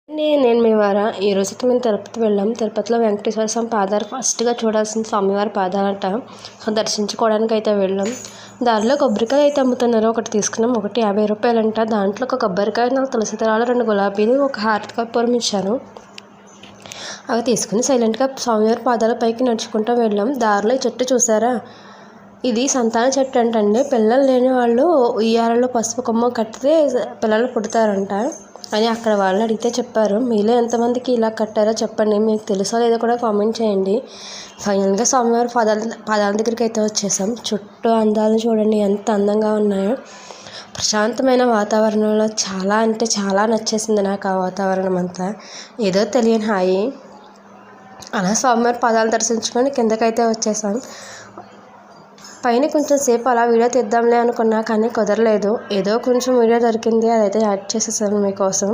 నేను మీ వార ఈరోజైతే మేము తిరుపతి వెళ్ళాం. తిరుపతిలో వెంకటేశ్వర స్వామి పాదాలు ఫస్ట్గా చూడాల్సిన స్వామివారి పాదాలట. సో దర్శించుకోవడానికి అయితే వెళ్ళాం. దారిలో కొబ్బరికాయ అయితే అమ్ముతున్నారు. ఒకటి తీసుకున్నాం. ఒకటి 50 రూపాయలంట. దాంట్లో ఒక కొబ్బరికాయ, 4 తులసి దళాలు, 2 గులాబీలు, ఒక హారతి కర్పూరం ఇచ్చారు. అవి తీసుకుని సైలెంట్గా స్వామివారి పాదాల పైకి నడుచుకుంటూ వెళ్ళాం. దారిలో ఈ చెట్టు చూసారా, ఇది సంతాన చెట్టు అంటండి. పిల్లలు లేని వాళ్ళు ఉయ్యాలలో పసుపు కొమ్మ కట్టితే పిల్లలు పుడతారంట అని అక్కడ వాళ్ళు అడిగితే చెప్పారు. మీలో ఎంతమందికి ఇలా కట్టారో చెప్పండి, మీకు తెలుసో లేదో కూడా కామెంట్ చేయండి. ఫైనల్గా స్వామివారి పాదాల దగ్గరికి అయితే వచ్చేసాం. చుట్టూ అందాలను చూడండి ఎంత అందంగా ఉన్నాయో. ప్రశాంతమైన వాతావరణంలో చాలా అంటే చాలా నచ్చేసింది నాకు ఆ వాతావరణం అంతా. ఏదో తెలియని హాయి. అలా స్వామివారి పాదాలు దర్శించుకొని కిందకైతే వచ్చేసాం. పైన కొంచెం సేపు అలా వీడియో తీద్దాంలే అనుకున్నా, కానీ కుదరలేదు. ఏదో కొంచెం వీడియో దొరికింది, అదైతే యాడ్ చేసేసాను మీకోసం.